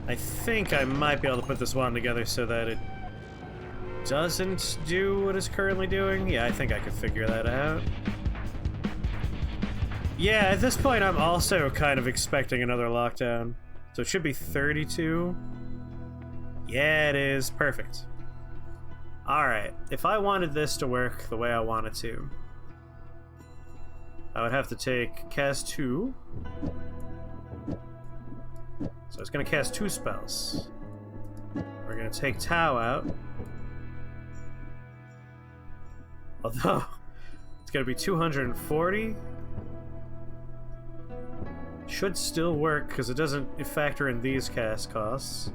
I think I might be able to put this wand together so that it doesn't do what it's currently doing. Yeah, I think I could figure that out. Yeah, at this point I'm also kind of expecting another lockdown. So it should be 32. Yeah, it is. Perfect. Alright, if I wanted this to work the way I want it to, I would have to take cast 2. So it's going to cast 2 spells. We're going to take Tau out. Although, it's going to be 240. Should still work, because it doesn't factor in these cast costs.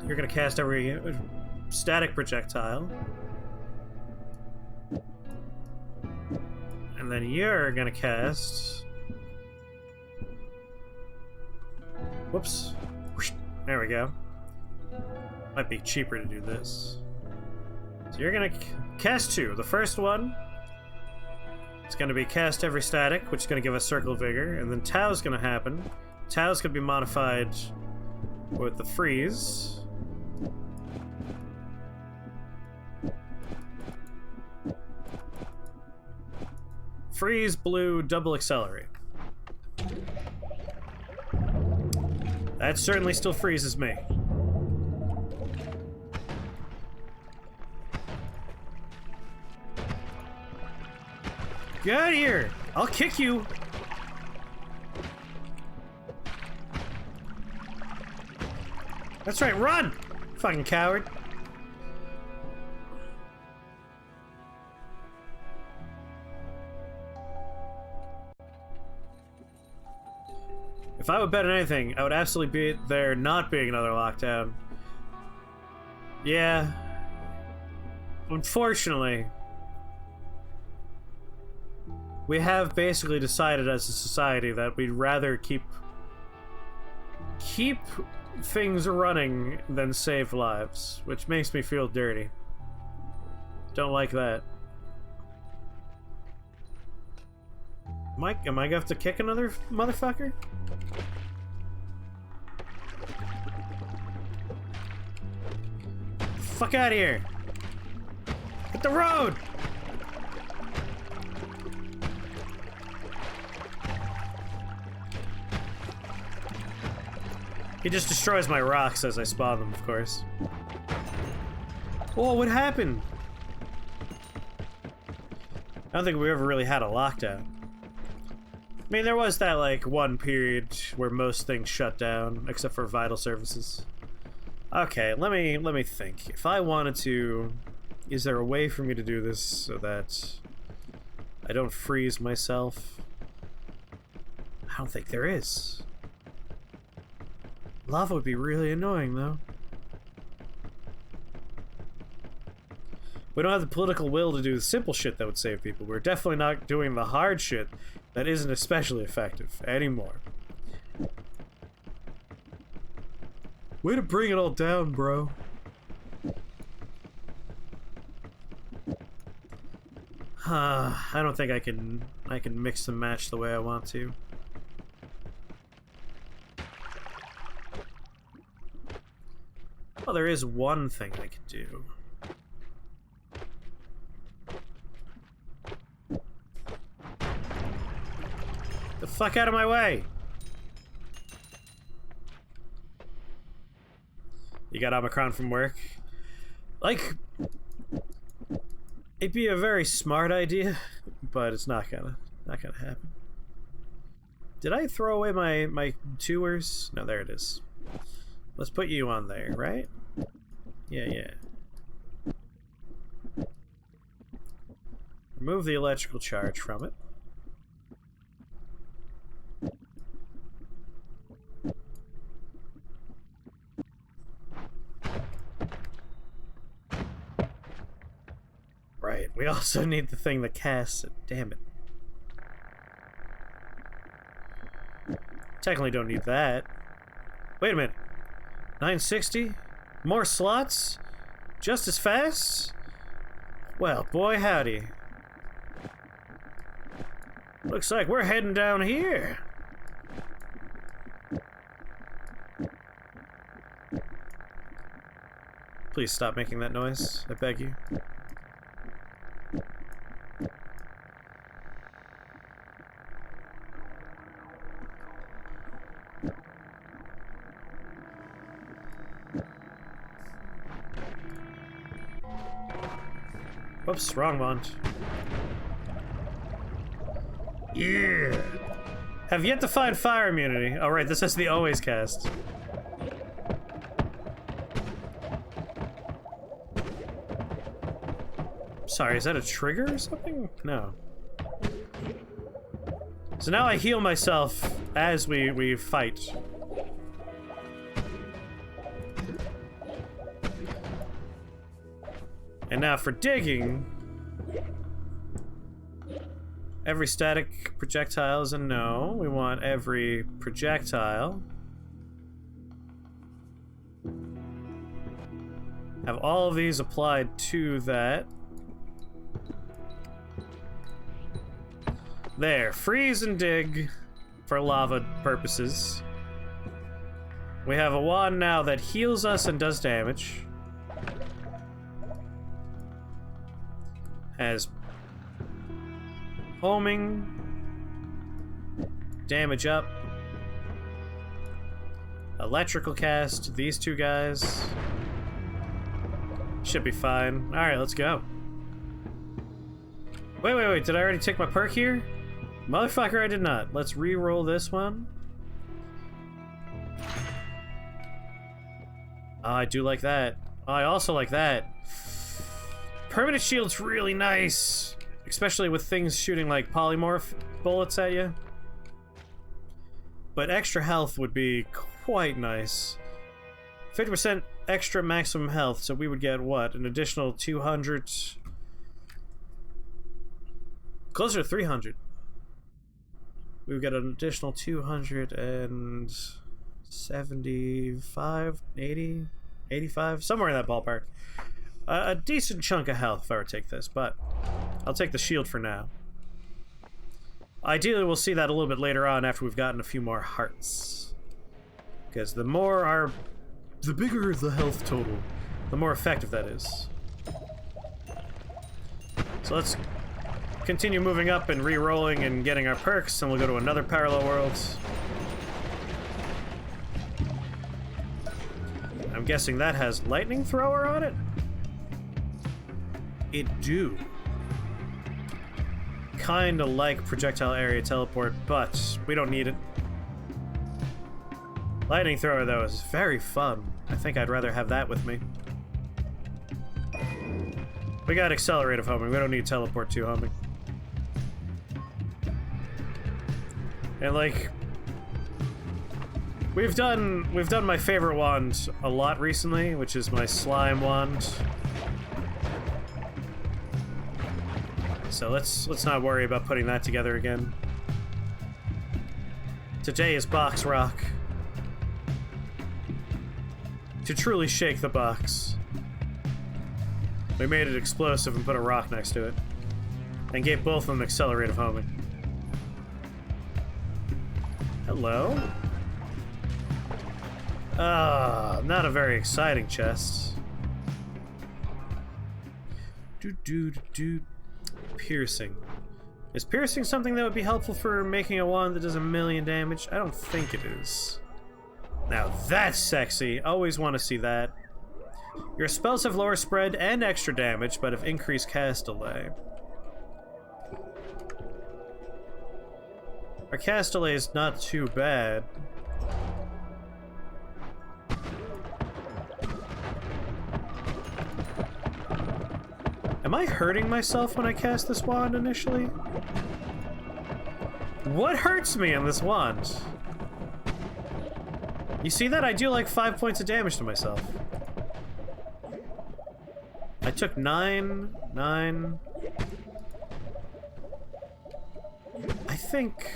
You're going to cast every static projectile. And then you're going to cast... Whoops. There we go. Might be cheaper to do this. So you're going to cast 2. The first one... It's going to be cast every static, which is going to give us Circle Vigor, and then Tau's going to happen. Tau's going to be modified with the freeze. Freeze, blue, double accelerate. That certainly still freezes me. Get out of here! I'll kick you! That's right, run! Fucking coward. If I would bet on anything, I would absolutely be there not being another lockdown. Yeah. Unfortunately, we have basically decided as a society that we'd rather keep things running than save lives, which makes me feel dirty. Don't like that. Mike, am I gonna have to kick another motherfucker? Fuck out of here! Hit the road! He just destroys my rocks as I spawn them, of course. Whoa, what happened? I don't think we ever really had a lockdown. I mean, there was that, like, one period where most things shut down, except for vital services. Okay, let me think. If I wanted to... Is there a way for me to do this so that I don't freeze myself? I don't think there is. Lava would be really annoying, though. We don't have the political will to do the simple shit that would save people. We're definitely not doing the hard shit that isn't especially effective anymore. Way to bring it all down, bro. I don't think I can mix and match the way I want to. Well, there is one thing I can do. The fuck out of my way! You got Omicron from work? Like, it'd be a very smart idea, but it's not gonna happen. Did I throw away my tours? No, there it is. Let's put you on there, right? Yeah. Remove the electrical charge from it. Right, we also need the thing that casts it. Damn it. Technically don't need that. Wait a minute. 960? More slots? Just as fast? Well, boy howdy. Looks like we're heading down here. Please stop making that noise, I beg you. Oops, wrong wand. Yeah! Have yet to find fire immunity. Oh right, this has the always cast. Sorry, is that a trigger or something? No. So now I heal myself as we fight. And now for digging, every static projectile is a no. We want every projectile. Have all of these applied to that. There, freeze and dig for lava purposes. We have a wand now that heals us and does damage. Has homing, damage up, electrical cast, these two guys. Should be fine. Alright, let's go. Wait, did I already take my perk here? Motherfucker, I did not. Let's re-roll this one. Oh, I do like that. Oh, I also like that. Permanent shield's really nice, especially with things shooting like polymorph bullets at you. But extra health would be quite nice. 50% extra maximum health, so we would get what? An additional 200... Closer to 300. We would get an additional 275, 80, 85, somewhere in that ballpark. A decent chunk of health if I were to take this, but I'll take the shield for now. Ideally, we'll see that a little bit later on after we've gotten a few more hearts. Because the bigger the health total, the more effective that is. So let's continue moving up and re-rolling and getting our perks, and we'll go to another parallel world. I'm guessing that has lightning thrower on it? It do. Kinda like projectile area teleport, but we don't need it. Lightning thrower, though, is very fun. I think I'd rather have that with me. We got accelerative homing. We don't need teleport 2 homing. And like, we've done my favorite wand a lot recently, which is my slime wand. So let's not worry about putting that together again. Today is box rock. To truly shake the box. We made it explosive and put a rock next to it. And gave both of them accelerative homing. Hello? Not a very exciting chest. Piercing. Is piercing something that would be helpful for making a wand that does 1,000,000 damage? I don't think it is. Now that's sexy. Always want to see that. Your spells have lower spread and extra damage, but have increased cast delay. Our cast delay is not too bad. Am I hurting myself when I cast this wand initially? What hurts me on this wand? You see that? I do like 5 points of damage to myself. I took 9. I think...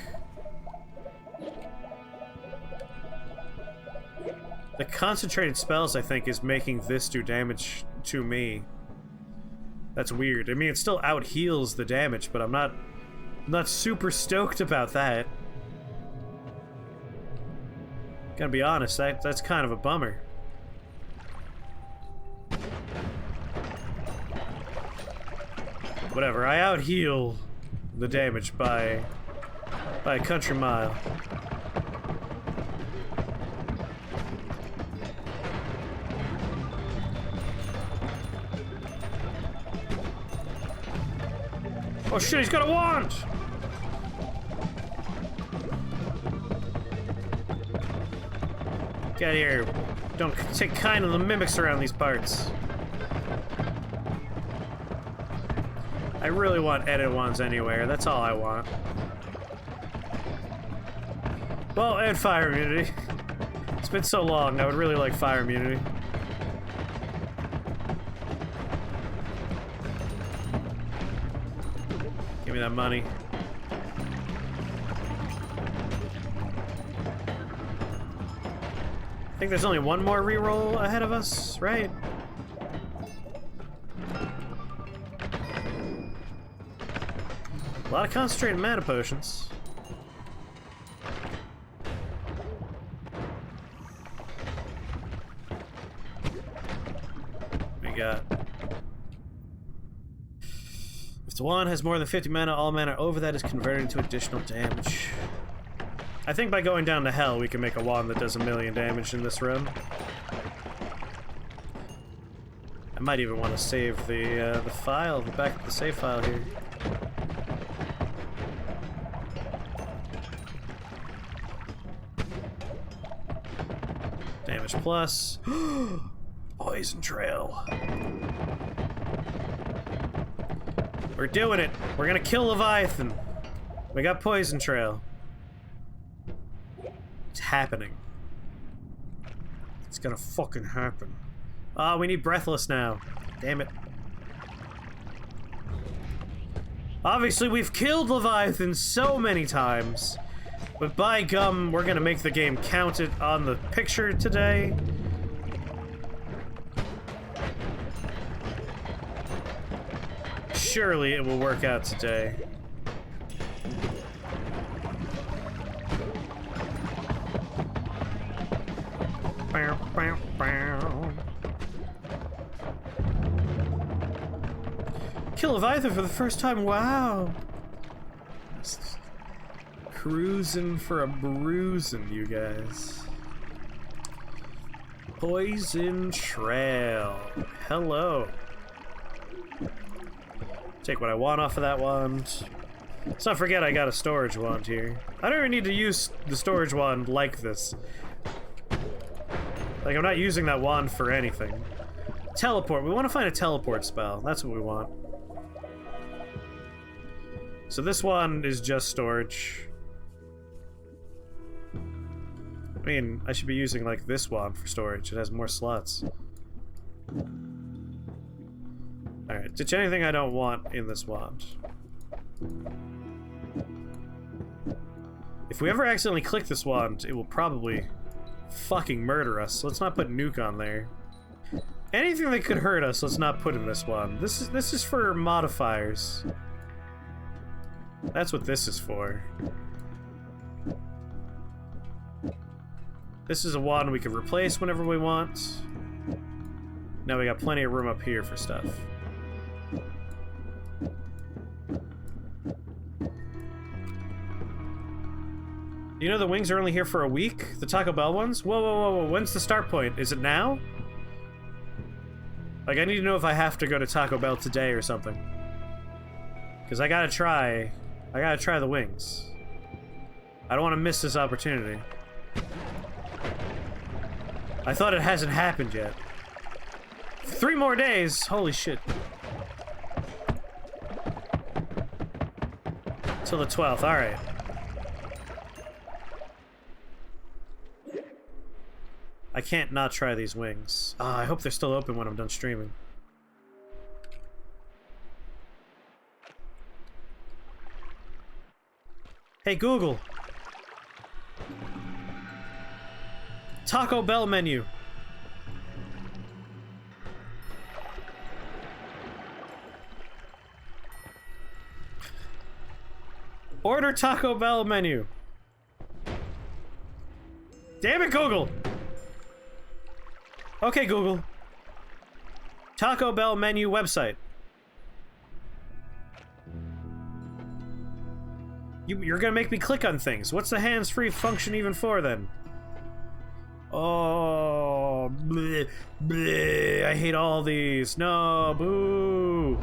the concentrated spells, I think, is making this do damage to me. That's weird. I mean, it still out-heals the damage, but I'm not super stoked about that. Gotta be honest, that's kind of a bummer. Whatever, I out-heal the damage by a country mile. Oh shit, he's got a wand! Get out of here. Don't take kind of the mimics around these parts. I really want edit wands anywhere. That's all I want. Well, and fire immunity. It's been so long. I would really like fire immunity. Give me that money. I think there's only one more reroll ahead of us, right? A lot of concentrated mana potions. We got... If the wand has more than 50 mana, all mana over that is converted into additional damage. I think by going down to hell, we can make a wand that does 1,000,000 damage in this run. I might even want to save the file, the back of the save file here. Damage plus. Poison trail. We're doing it. We're gonna kill Leviathan. We got poison trail. It's happening. It's gonna fucking happen. Ah, we need breathless now. Damn it. Obviously, we've killed Leviathan so many times. But by gum, we're gonna make the game count it on the picture today. Surely it will work out today. Bow, bow, bow. Kill Leviathan for the first time, wow! Cruising for a bruising, you guys. Poison trail. Hello. Take what I want off of that wand. Let's not forget I got a storage wand here. I don't even need to use the storage wand like this. Like, I'm not using that wand for anything. Teleport. We want to find a teleport spell. That's what we want. So this one is just storage. I mean, I should be using, like, this wand for storage. It has more slots. Alright, ditch anything I don't want in this wand. If we ever accidentally click this wand, it will probably fucking murder us. So let's not put nuke on there. Anything that could hurt us, let's not put in this wand. This is for modifiers. That's what this is for. This is a wand we can replace whenever we want. Now we got plenty of room up here for stuff. You know the wings are only here for a week? The Taco Bell ones? Whoa, whoa, whoa, whoa. When's the start point? Is it now? Like, I need to know if I have to go to Taco Bell today or something. Because I gotta try the wings. I don't want to miss this opportunity. I thought it hasn't happened yet. 3 more days! Holy shit. Till the 12th, alright. I can't not try these wings. Ah, I hope they're still open when I'm done streaming. Hey Google! Taco Bell menu. Order Taco Bell menu. Damn it, Google! Okay, Google. Taco Bell menu website. You're gonna make me click on things. What's the hands-free function even for, then? Oh, bleh, bleh, I hate all these. No, boo.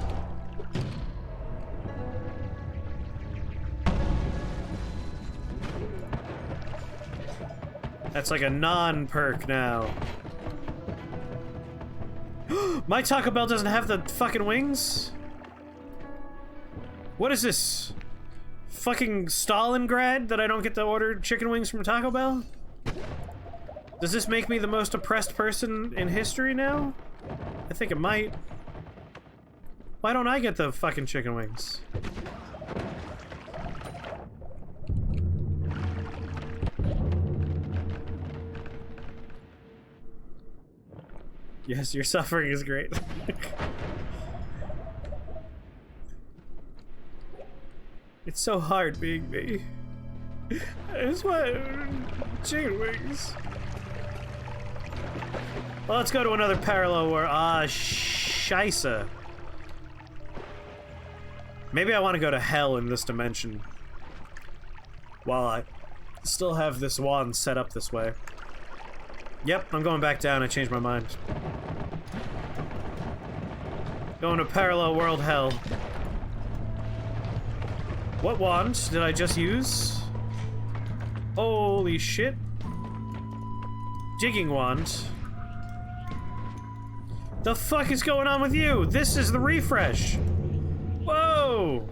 That's like a non-perk now. My Taco Bell doesn't have the fucking wings? What is this? Fucking Stalingrad that I don't get to order chicken wings from Taco Bell? Does this make me the most oppressed person in history now? I think it might. Why don't I get the fucking chicken wings? Yes, your suffering is great. It's so hard being me. I just want chicken wings. Well, let's go to another parallel where scheisse. Maybe I want to go to hell in this dimension. While I still have this wand set up this way. Yep, I'm going back down. I changed my mind. Going to parallel world hell. What wand did I just use? Holy shit. Digging wand. The fuck is going on with you? This is the refresh. Whoa.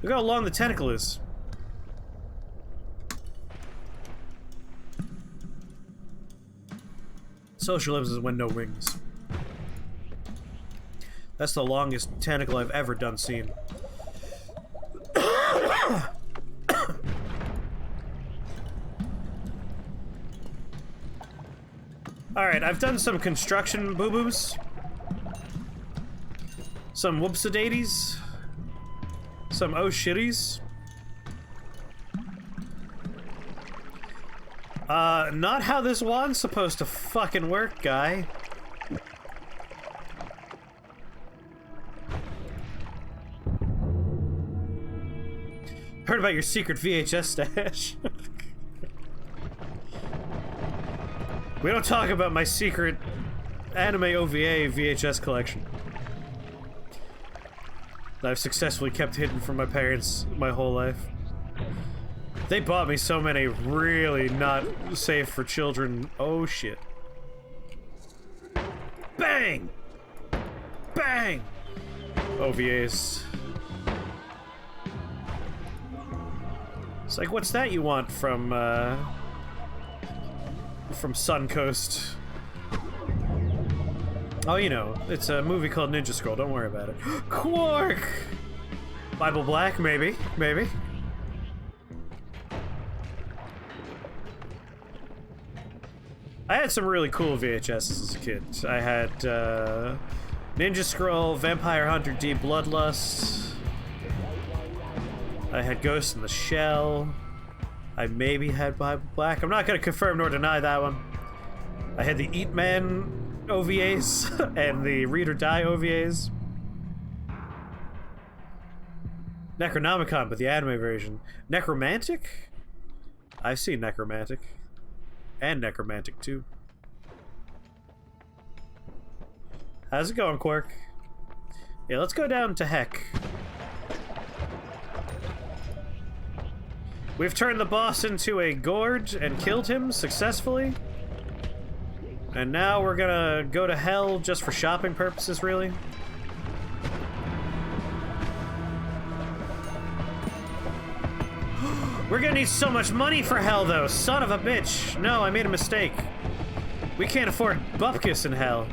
Look how long the tentacle is. Socialism when no wings. That's the longest tentacle I've ever done seen. Alright, I've done some construction boo-boos. Some whoopsie-daisies. Some oh-shitties. Not how this wand's supposed to fucking work, guy. Heard about your secret VHS stash. We don't talk about my secret anime OVA VHS collection that I've successfully kept hidden from my parents my whole life. They bought me so many really not safe for children. Oh shit. Bang! Bang! OVAs. It's like, what's that you want from Suncoast? Oh, you know, it's a movie called Ninja Scroll. Don't worry about it. Quark! Bible Black, maybe. Maybe. I had some really cool VHSs as a kid. I had Ninja Scroll, Vampire Hunter D, Bloodlust. I had Ghost in the Shell. I maybe had Bible Black. I'm not going to confirm nor deny that one. I had the Eat Man OVAs and the Read or Die OVAs. Necronomicon, but the anime version. Necromantic? I've seen Necromantic. And Necromantic, too. How's it going, Quark? Yeah, let's go down to heck. We've turned the boss into a gourd and killed him successfully. And now we're gonna go to hell just for shopping purposes, really. We're gonna need so much money for hell, though. Son of a bitch. No, I made a mistake. We can't afford bupkis in hell.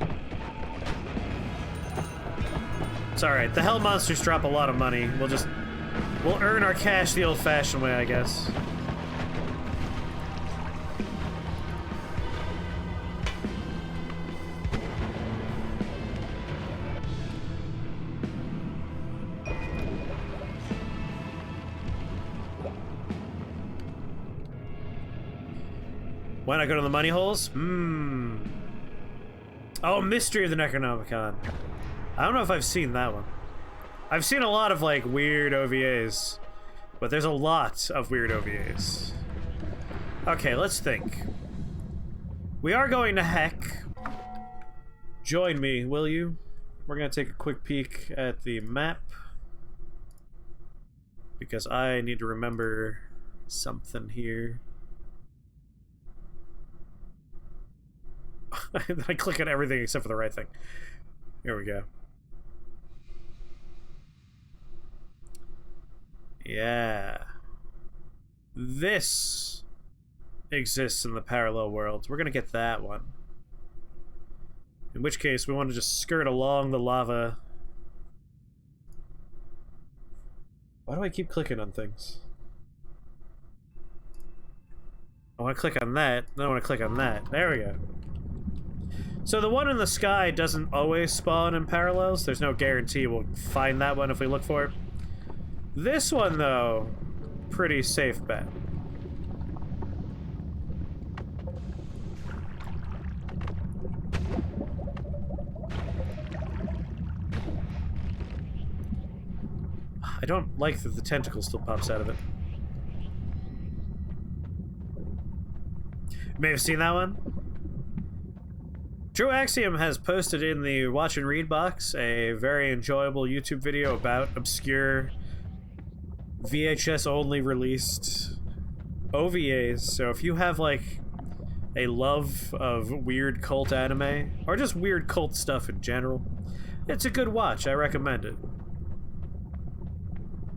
It's alright. The hell monsters drop a lot of money. We'll earn our cash the old-fashioned way, I guess. Why not go to the money holes? Oh, Mystery of the Necronomicon. I don't know if I've seen that one. I've seen a lot of, like, weird OVAs, but there's a lot of weird OVAs. Okay, let's think. We are going to Heck. Join me, will you? We're gonna take a quick peek at the map, because I need to remember something here. I click on everything except for the right thing. Here we go. Yeah. This exists in the parallel worlds. We're gonna get that one. In which case, we want to just skirt along the lava. Why do I keep clicking on things? I want to click on that, then I want to click on that. There we go. So the one in the sky doesn't always spawn in parallels. There's no guarantee we'll find that one if we look for it. This one, though, pretty safe bet. I don't like that the tentacle still pops out of it. You may have seen that one. True Axiom has posted in the Watch and Read box a very enjoyable YouTube video about obscure VHS only released OVAs. So if you have like a love of weird cult anime or just weird cult stuff in general, it's a good watch. I recommend it.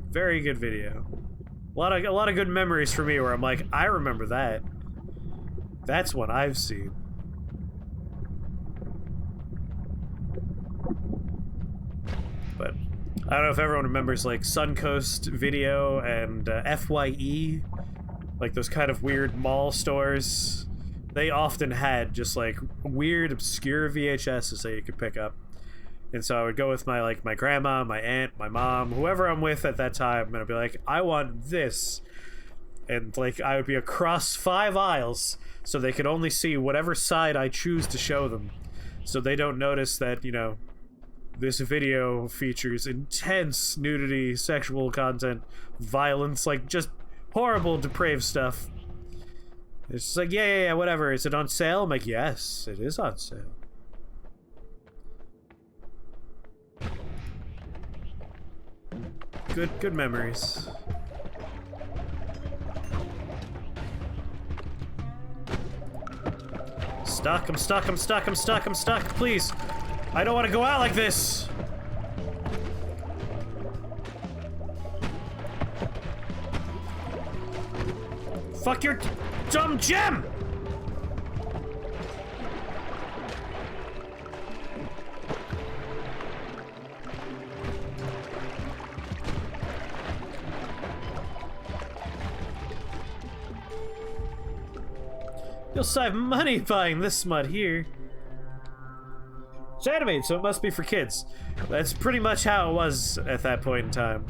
Very good video. A lot of good memories for me where I'm like, I remember that. That's one I've seen. But I don't know if everyone remembers like Suncoast Video and FYE, like those kind of weird mall stores. They often had just like weird, obscure VHSs that you could pick up. And so I would go with my grandma, my aunt, my mom, whoever I'm with at that time, and I'd be like, I want this. And like I would be across 5 aisles so they could only see whatever side I choose to show them. So they don't notice that, you know, this video features intense nudity, sexual content, violence, like just horrible, depraved stuff. It's just like, yeah, whatever. Is it on sale? I'm like, yes, it is on sale. Good memories. Stuck, I'm stuck, I'm stuck, I'm stuck, I'm stuck, please. I don't want to go out like this. Fuck your dumb gem! You'll save money buying this smut here. It's animated, so it must be for kids. That's pretty much how it was at that point in time.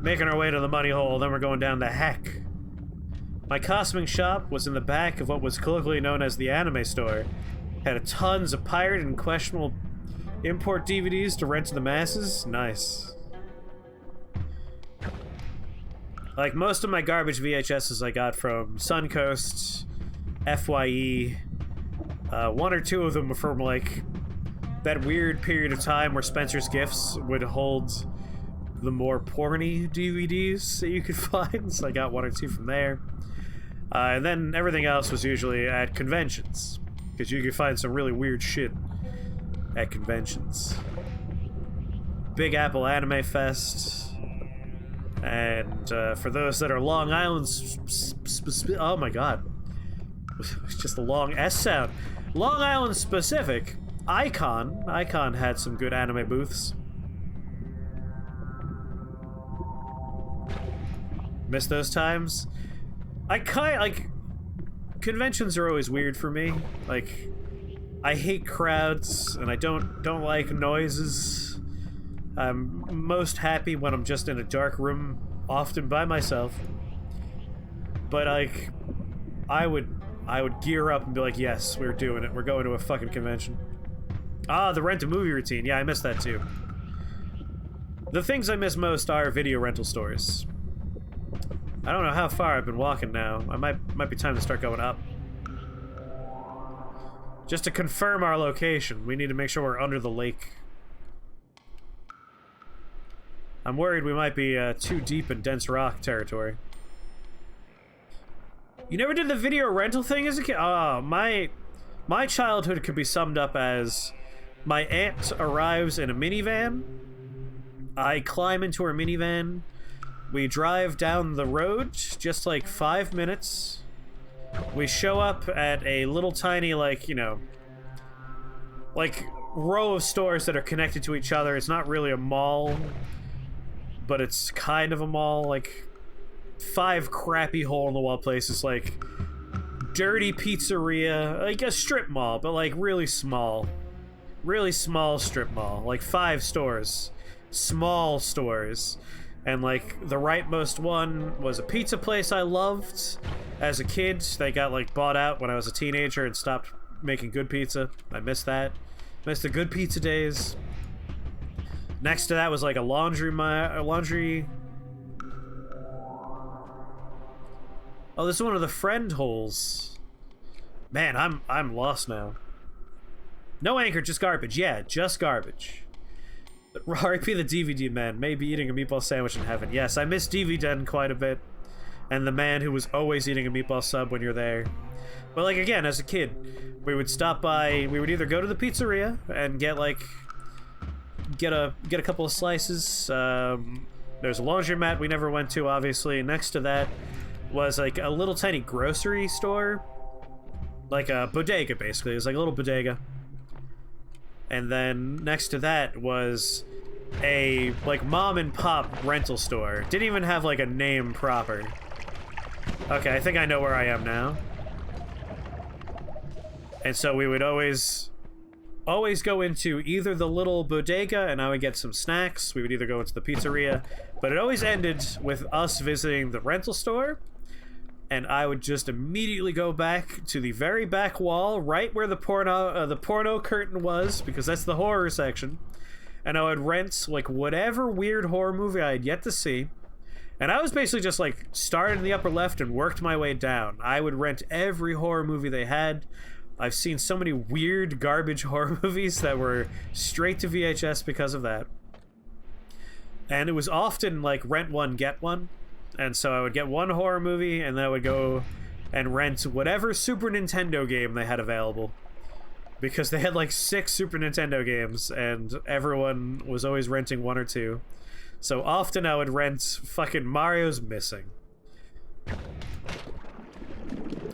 Making our way to the money hole, then we're going down to Heck. My costuming shop was in the back of what was colloquially known as the anime store. Had tons of pirate and questionable import DVDs to rent to the masses. Nice. Like, most of my garbage VHSs I got from Suncoast, FYE. 1 or 2 of them were from, like, that weird period of time where Spencer's Gifts would hold the more porny DVDs that you could find. So I got 1 or 2 from there. And then everything else was usually at conventions, because you could find some really weird shit at conventions. Big Apple Anime Fest. And for those that are Long Island, oh my god, it's just a long S sound. Long Island specific, Icon had some good anime booths. Miss those times. Conventions are always weird for me. Like, I hate crowds and I don't like noises. I'm most happy when I'm just in a dark room, often by myself. But like, I would I would gear up and be like, yes, we're doing it. We're going to a fucking convention. Ah, the rent-a-movie routine. Yeah, I missed that too. The things I miss most are video rental stores. I don't know how far I've been walking now. I might be time to start going up. Just to confirm our location, we need to make sure we're under the lake. I'm worried we might be too deep in dense rock territory. You never did the video rental thing as a kid? Oh, my childhood could be summed up as my aunt arrives in a minivan. I climb into her minivan. We drive down the road, just like 5 minutes. We show up at a little tiny, like, you know, like row of stores that are connected to each other. It's not really a mall, but it's kind of a mall. Like 5 crappy hole-in-the-wall places, like dirty pizzeria, like a strip mall, but like really small strip mall, like 5 stores, small stores. And like the rightmost one was a pizza place I loved as a kid. They got like bought out when I was a teenager and stopped making good pizza. I missed that. Missed the good pizza days. Next to that was like a laundry. Oh, this is one of the friend holes. Man, I'm lost now. No anchor, just garbage. Yeah, just garbage. R.I.P. the DVD man. Maybe eating a meatball sandwich in heaven. Yes, I miss DVD quite a bit. And the man who was always eating a meatball sub when you're there. But like, again, as a kid, we would stop by, we would either go to the pizzeria and get like, get a couple of slices. There's a laundromat we never went to, obviously. Next to that was like a little tiny grocery store. Like a bodega, basically. It was like a little bodega. And then next to that was a like mom and pop rental store. Didn't even have like a name proper. Okay, I think I know where I am now. And so we would always go into either the little bodega and I would get some snacks. We would either go into the pizzeria, but it always ended with us visiting the rental store. And I would just immediately go back to the very back wall, right where the porno curtain was, because that's the horror section. And I would rent like whatever weird horror movie I had yet to see. And I was basically just like started in the upper left and worked my way down. I would rent every horror movie they had. I've seen so many weird garbage horror movies that were straight to VHS because of that. And it was often like rent one, get one. And so I would get one horror movie, and then I would go and rent whatever Super Nintendo game they had available. Because they had like 6 Super Nintendo games, and everyone was always renting 1 or 2. So often I would rent fucking Mario's Missing.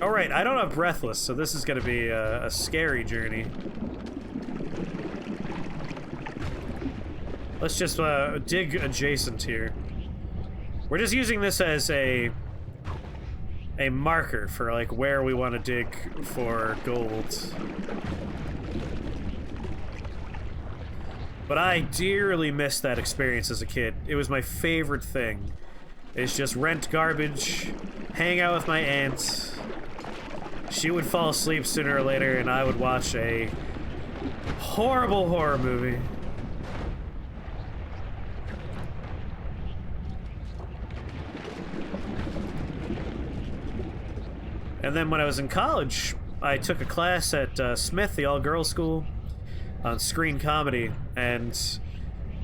Alright, I don't have Breathless, so this is gonna be a scary journey. Let's just dig adjacent here. We're just using this as a marker for like where we want to dig for gold. But I dearly miss that experience as a kid. It was my favorite thing. It's just rent garbage, hang out with my aunt. She would fall asleep sooner or later and I would watch a horrible horror movie. And then when I was in college, I took a class at Smith, the all-girls school, on screen comedy, and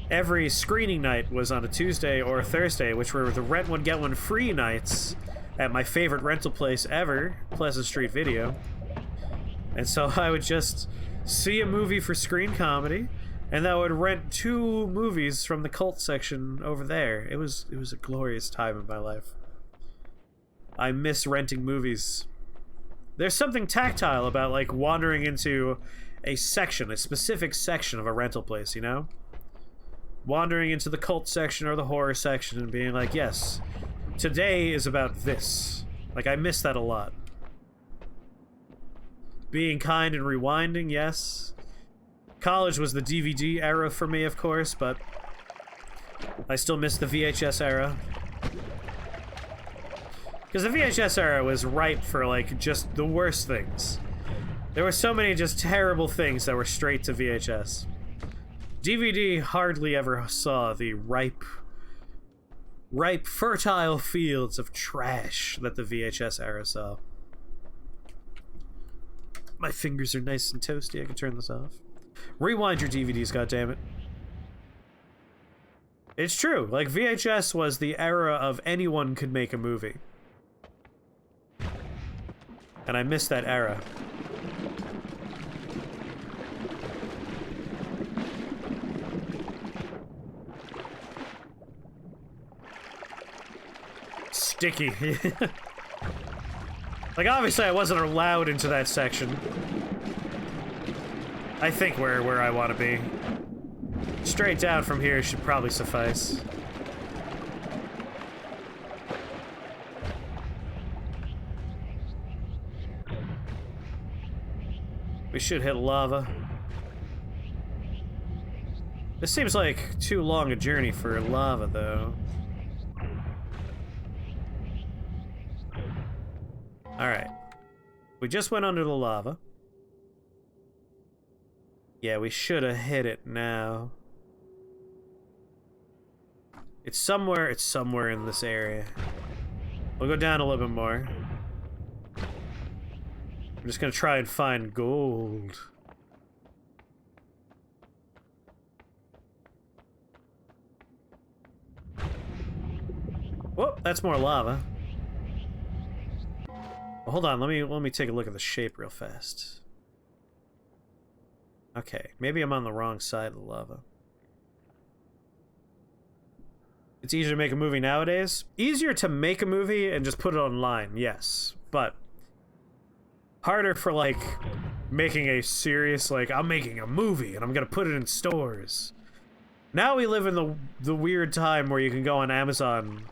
every screening night was on a Tuesday or a Thursday, which were the rent one, get one free nights at my favorite rental place ever, Pleasant Street Video. And so I would just see a movie for screen comedy, and then I would rent 2 movies from the cult section over there. It was a glorious time in my life. I miss renting movies. There's something tactile about like wandering into a section, a specific section of a rental place, you know? Wandering into the cult section or the horror section and being like, yes, today is about this. Like, I miss that a lot. Being kind and rewinding, yes. College was the DVD era for me, of course, but I still miss the VHS era. Because the VHS era was ripe for, like, just the worst things. There were so many just terrible things that were straight to VHS. DVD hardly ever saw the ripe, fertile fields of trash that the VHS era saw. My fingers are nice and toasty. I can turn this off. Rewind your DVDs, goddammit. It's true. Like, VHS was the era of anyone could make a movie. And I miss that era. Sticky. Like, obviously I wasn't allowed into that section. I think where I want to be. Straight down from here should probably suffice. We should hit lava. This seems like too long a journey for lava, though. Alright. We just went under the lava. Yeah, we should have hit it now. It's somewhere in this area. We'll go down a little bit more. I'm just gonna try and find gold. Whoop, that's more lava. Well, hold on, let me take a look at the shape real fast. Okay, maybe I'm on the wrong side of the lava. It's easier to make a movie nowadays. Easier to make a movie and just put it online, yes. But harder for, like, making a serious, like, I'm making a movie and I'm gonna put it in stores. Now we live in the weird time where you can go on Amazon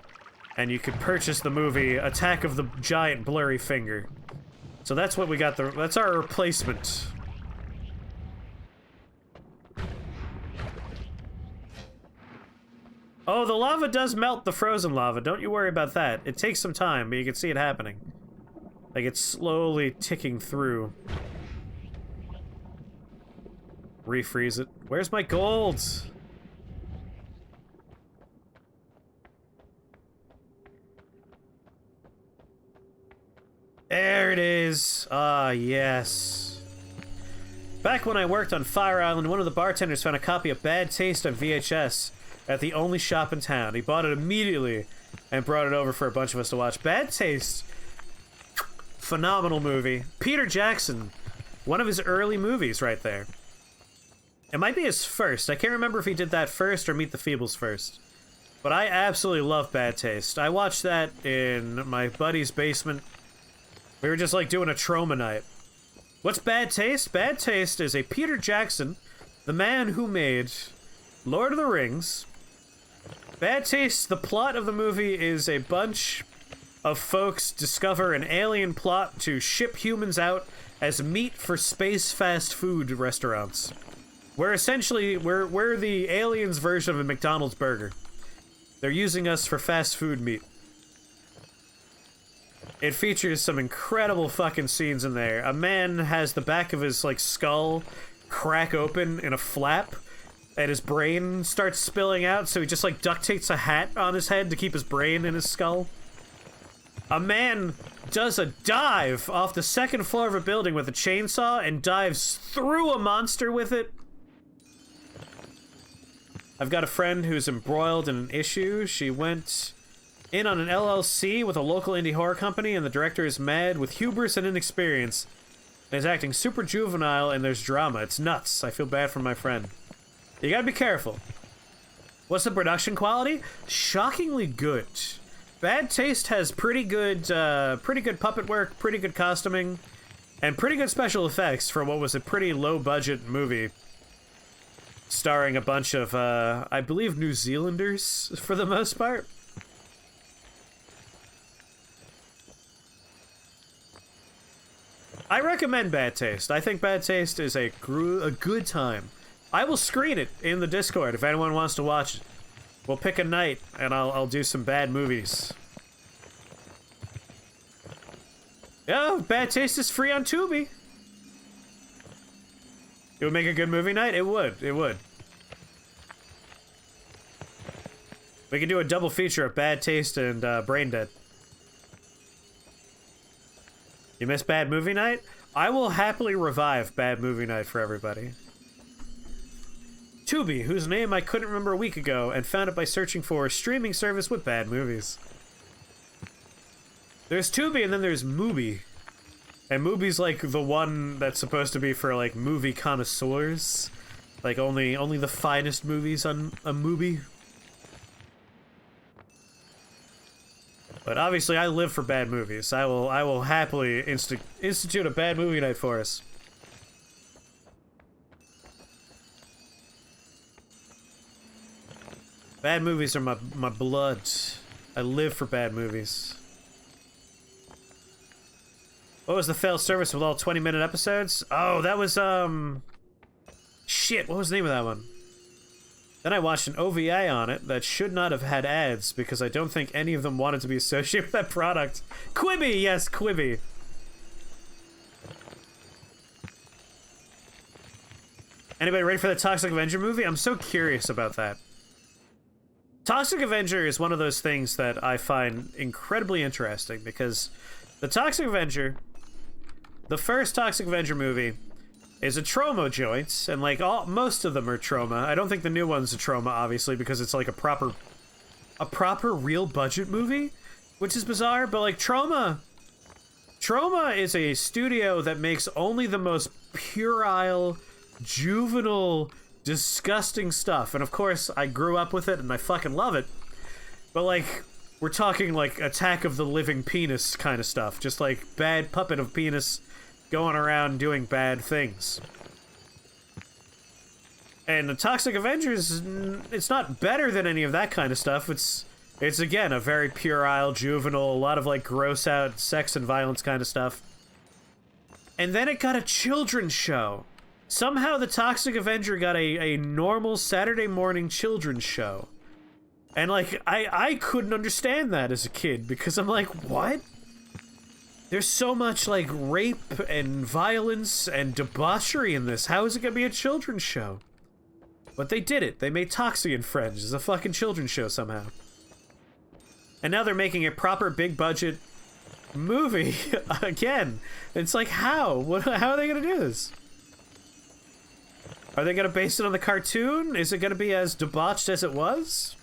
and you can purchase the movie Attack of the Giant Blurry Finger. So that's what we got, that's our replacement. Oh, the lava does melt the frozen lava. Don't you worry about that. It takes some time, but you can see it happening. Like, it's slowly ticking through. Refreeze it. Where's my gold? There it is. Ah, yes. Back when I worked on Fire Island, one of the bartenders found a copy of Bad Taste on VHS at the only shop in town. He bought it immediately and brought it over for a bunch of us to watch. Bad Taste. Phenomenal movie. Peter Jackson. One of his early movies right there. It might be his first. I can't remember if he did that first or Meet the Feebles first. But I absolutely love Bad Taste. I watched that in my buddy's basement. We were just like doing a trauma night. What's Bad Taste? Bad Taste is a Peter Jackson, the man who made Lord of the Rings. Bad Taste, the plot of the movie is a bunch of folks discover an alien plot to ship humans out as meat for space fast food restaurants. We're essentially, we're the aliens' version of a McDonald's burger. They're using us for fast food meat. It features some incredible fucking scenes in there. A man has the back of his, like, skull crack open in a flap, and his brain starts spilling out, so he just, like, duct tapes a hat on his head to keep his brain in his skull. A man does a dive off the second floor of a building with a chainsaw and dives through a monster with it. I've got a friend who's embroiled in an issue. She went in on an LLC with a local indie horror company, and the director is mad with hubris and inexperience and is acting super juvenile, and there's drama. It's nuts. I feel bad for my friend. You gotta be careful. What's the production quality? Shockingly good. Bad Taste has pretty good puppet work, pretty good costuming, and pretty good special effects for what was a pretty low-budget movie starring a bunch of, I believe, New Zealanders for the most part. I recommend Bad Taste. I think Bad Taste is a good time. I will screen it in the Discord if anyone wants to watch it. We'll pick a night, and I'll do some bad movies. Oh, Bad Taste is free on Tubi. It would make a good movie night? It would. It would. We could do a double feature of Bad Taste and Brain Dead. You miss Bad Movie Night? I will happily revive Bad Movie Night for everybody. Tubi, whose name I couldn't remember a week ago, and found it by searching for a streaming service with bad movies. There's Tubi, and then there's Mubi. And Mubi's like the one that's supposed to be for like movie connoisseurs. Like only the finest movies on a Mubi. But obviously I live for bad movies. I will happily institute a bad movie night for us. Bad movies are my blood. I live for bad movies. What was the failed service with all 20-minute episodes? Oh, that was, shit, what was the name of that one? Then I watched an OVA on it that should not have had ads because I don't think any of them wanted to be associated with that product. Quibi, yes, Quibi. Anybody ready for the Toxic Avenger movie? I'm so curious about that. Toxic Avenger is one of those things that I find incredibly interesting because the Toxic Avenger, the first Toxic Avenger movie, is a trauma joint, and like most of them are trauma. I don't think the new one's a trauma, obviously, because it's like a proper real budget movie, which is bizarre. But like Trauma is a studio that makes only the most puerile, juvenile, disgusting stuff. And of course, I grew up with it, and I fucking love it. But like, we're talking like Attack of the Living Penis kind of stuff, just like bad puppet of penis going around doing bad things. And the Toxic Avengers, it's not better than any of that kind of stuff. It's again a very puerile, juvenile, a lot of like gross out sex and violence kind of stuff. And then it got a children's show. Somehow the Toxic Avenger got a normal Saturday morning children's show. And like I couldn't understand that as a kid because I'm like, what? There's so much, like, rape and violence and debauchery in this. How is it gonna be a children's show? But they did it. They made Toxie and Friends as a fucking children's show somehow. And now they're making a proper big-budget movie again. It's like, how? How are they gonna do this? Are they gonna base it on the cartoon? Is it gonna be as debauched as it was?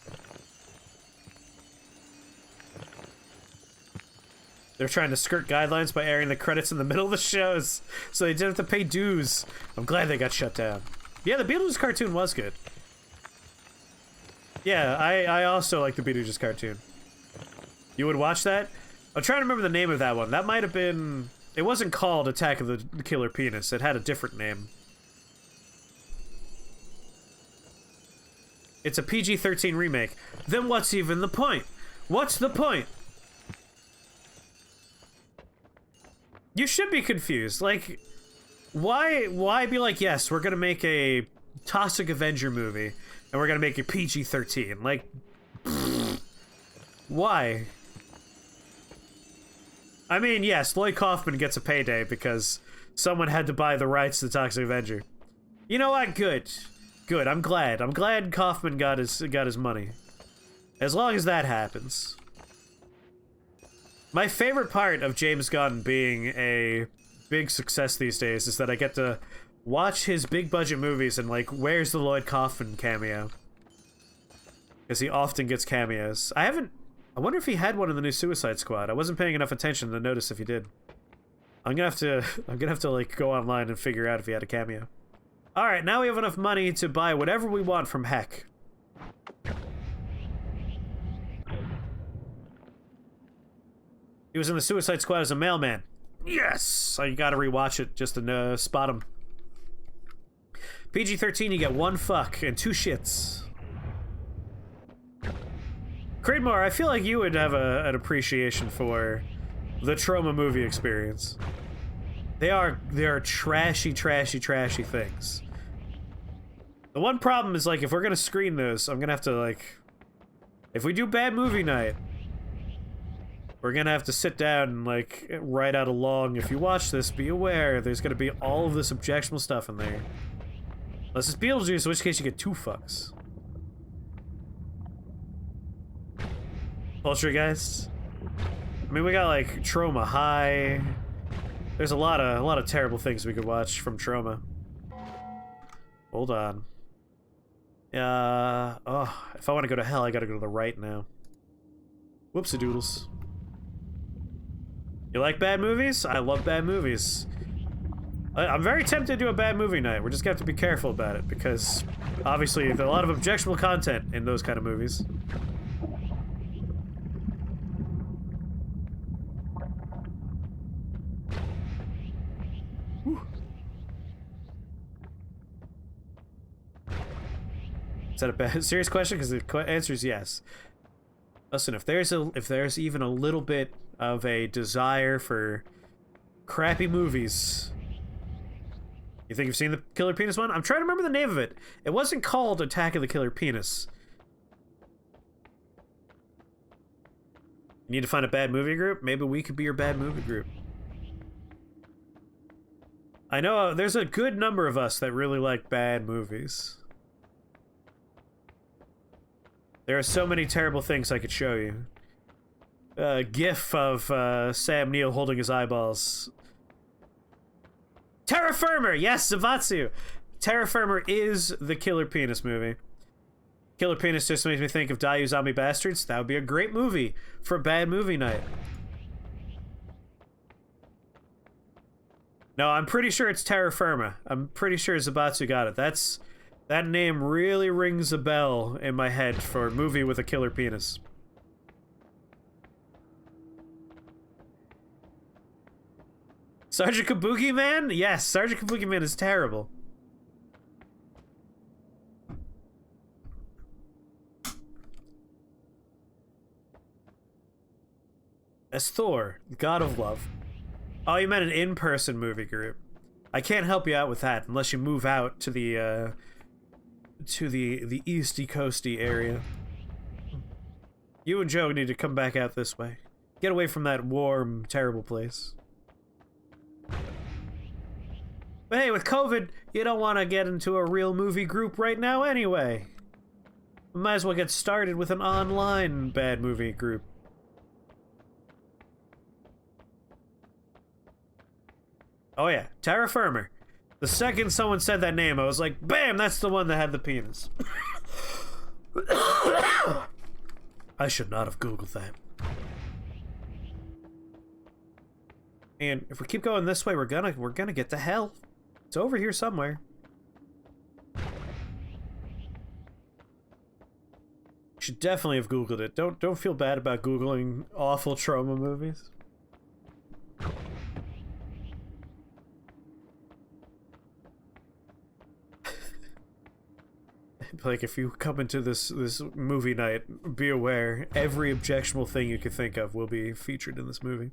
They're trying to skirt guidelines by airing the credits in the middle of the shows, so they didn't have to pay dues. I'm glad they got shut down. Yeah, the Beetlejuice cartoon was good. Yeah, I also like the Beetlejuice cartoon. You would watch that? I'm trying to remember the name of that one. That might have been... It wasn't called Attack of the Killer Penis. It had a different name. It's a PG-13 remake. Then what's even the point? What's the point? You should be confused. Like, why be like, yes, we're gonna make a Toxic Avenger movie, and we're gonna make it PG-13? Like, why? I mean, yes, Lloyd Kaufman gets a payday because someone had to buy the rights to the Toxic Avenger. You know what? Good. Good. I'm glad. I'm glad Kaufman got his money. As long as that happens. My favorite part of James Gunn being a big success these days is that I get to watch his big budget movies and like, where's the Lloyd Kaufman cameo? Because he often gets cameos. I wonder if he had one in the new Suicide Squad. I wasn't paying enough attention to notice if he did. I'm gonna have to like go online and figure out if he had a cameo. Alright, now we have enough money to buy whatever we want from Heck. He was in the Suicide Squad as a mailman. Yes! So you gotta rewatch it just to spot him. PG-13, you get 1 fuck and 2 shits. Creedmoor, I feel like you would have an appreciation for the Trauma movie experience. They are trashy, trashy, trashy things. The one problem is, like, if we're gonna screen this, I'm gonna have to, like... If we do Bad Movie Night... We're gonna have to sit down and, like, write out a long, if you watch this, be aware there's gonna be all of this objectionable stuff in there. Unless it's Beetlejuice, in which case you get 2 fucks. Poltergeist. I mean, we got, like, Trauma High. There's a lot of terrible things we could watch from Trauma. Hold on. Oh, if I want to go to hell, I gotta go to the right now. Whoopsie doodles. You like bad movies? I love bad movies. I'm very tempted to do a bad movie night. We're just gonna have to be careful about it, because obviously there's a lot of objectionable content in those kind of movies. Whew. Is that a bad, serious question? Because the answer is yes. Listen, if there's even a little bit of a desire for crappy movies. You think you've seen the Killer Penis one? I'm trying to remember the name of it. It wasn't called Attack of the Killer Penis. You need to find a bad movie group? Maybe we could be your bad movie group. I know there's a good number of us that really like bad movies. There are so many terrible things I could show you. A gif of Sam Neill holding his eyeballs. Terra Firma! Yes, Zavatsu! Terra Firma is the Killer Penis movie. Killer Penis just makes me think of Die You Zombie Bastards. That would be a great movie for a bad movie night. No, I'm pretty sure it's Terra Firma. I'm pretty sure Zabatsu got it. That name really rings a bell in my head for a movie with a killer penis. Sergeant Kabuki Man? Yes, Sergeant Kabuki Man is terrible. As Thor, God of Love. Oh, you meant an in-person movie group. I can't help you out with that unless you move out to the easty coasty area. You and Joe need to come back out this way. Get away from that warm, terrible place. But hey, with COVID, you don't want to get into a real movie group right now anyway. We might as well get started with an online bad movie group. Oh yeah, Terra Firma. The second someone said that name, I was like, bam, that's the one that had the penis. I should not have Googled that. And if we keep going this way, we're gonna get to hell. It's over here somewhere. Should definitely have Googled it. Don't feel bad about Googling awful trauma movies. Like, if you come into this movie night, be aware, every objectionable thing you could think of will be featured in this movie.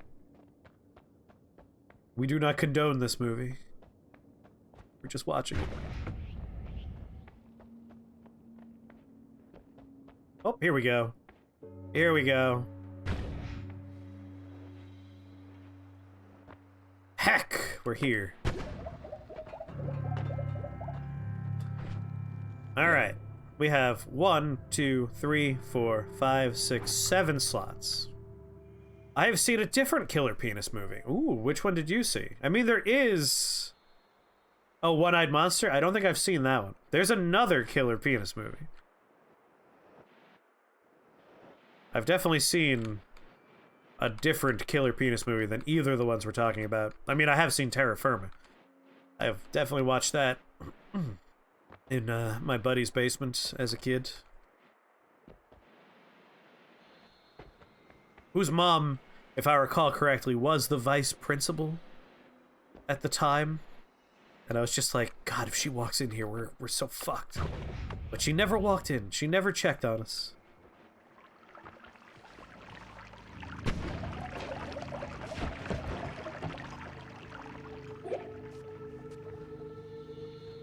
We do not condone this movie. We're just watching it. Oh, here we go. Here we go. Heck, we're here. Alright, we have 1, 2, 3, 4, 5, 6, 7 slots. I have seen a different Killer Penis movie. Ooh, which one did you see? I mean, there is... Oh, One-Eyed Monster? I don't think I've seen that one. There's another Killer Penis movie. I've definitely seen a different Killer Penis movie than either of the ones we're talking about. I mean, I have seen Terra Firma. I have definitely watched that in my buddy's basement as a kid. Whose mom, if I recall correctly, was the vice principal at the time. And I was just like, God, if she walks in here, we're so fucked. But she never walked in. She never checked on us.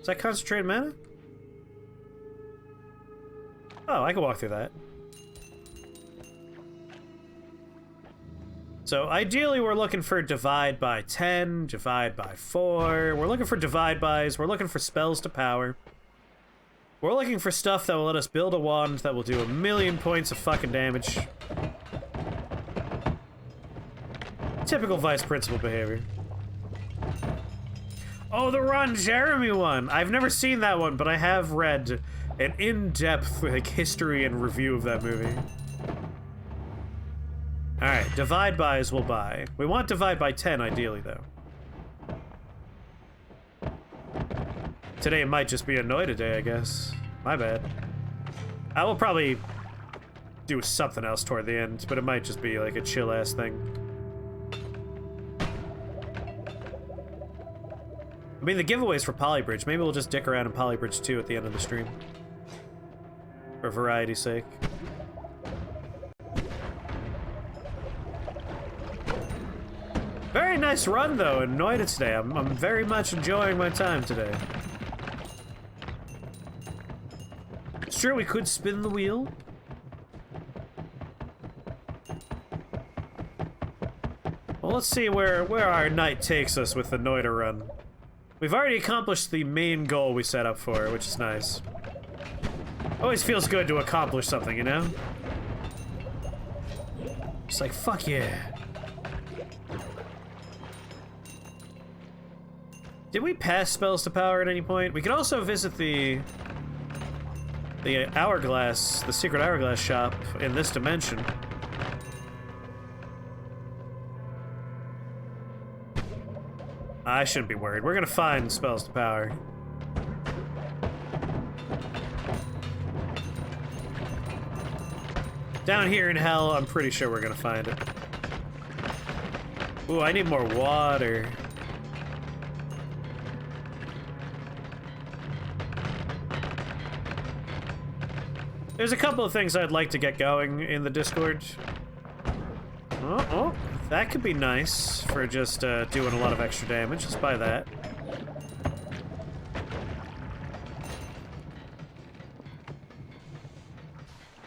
Is that concentrated mana? Oh, I can walk through that. So ideally we're looking for divide by 10, divide by 4. We're looking for divide bys. We're looking for spells to power. We're looking for stuff that will let us build a wand that will do 1,000,000 points of fucking damage. Typical vice principal behavior. Oh, the Ron Jeremy one! I've never seen that one, but I have read an in-depth like history and review of that movie. Alright, divide bys we'll buy. We want divide by 10 ideally, though. Today might just be a Noita day, I guess. My bad. I will probably do something else toward the end, but it might just be like a chill-ass thing. I mean, the giveaways for Polybridge. Maybe we'll just dick around in Polybridge 2 at the end of the stream. For variety's sake. Very nice run, though, in Noita today. I'm very much enjoying my time today. Sure, we could spin the wheel. Well, let's see where our night takes us with the Noita run. We've already accomplished the main goal we set up for, which is nice. Always feels good to accomplish something, you know? It's like, fuck yeah. Did we pass spells to power at any point? We could also visit the hourglass, the secret hourglass shop in this dimension. I shouldn't be worried. We're gonna find spells to power. Down here in hell, I'm pretty sure we're gonna find it. Ooh, I need more water. There's a couple of things I'd like to get going in the Discord. Oh, that could be nice for just doing a lot of extra damage. Let's buy that.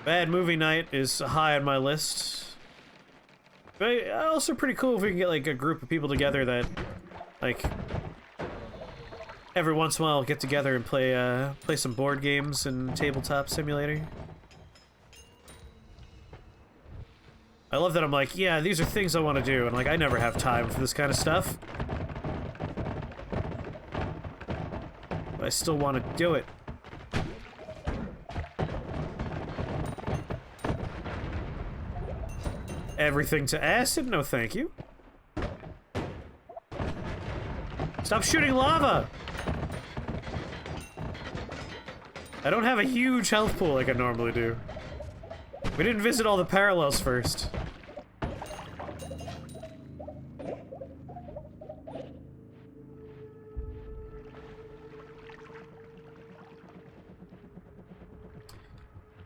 Bad movie night is high on my list. But also pretty cool if we can get like a group of people together that, like, every once in a while get together and play some board games and tabletop simulator. I love that I'm like, yeah, these are things I want to do, and like I never have time for this kind of stuff. But I still want to do it. Everything to acid? No thank you. Stop shooting lava! I don't have a huge health pool like I normally do. We didn't visit all the parallels first.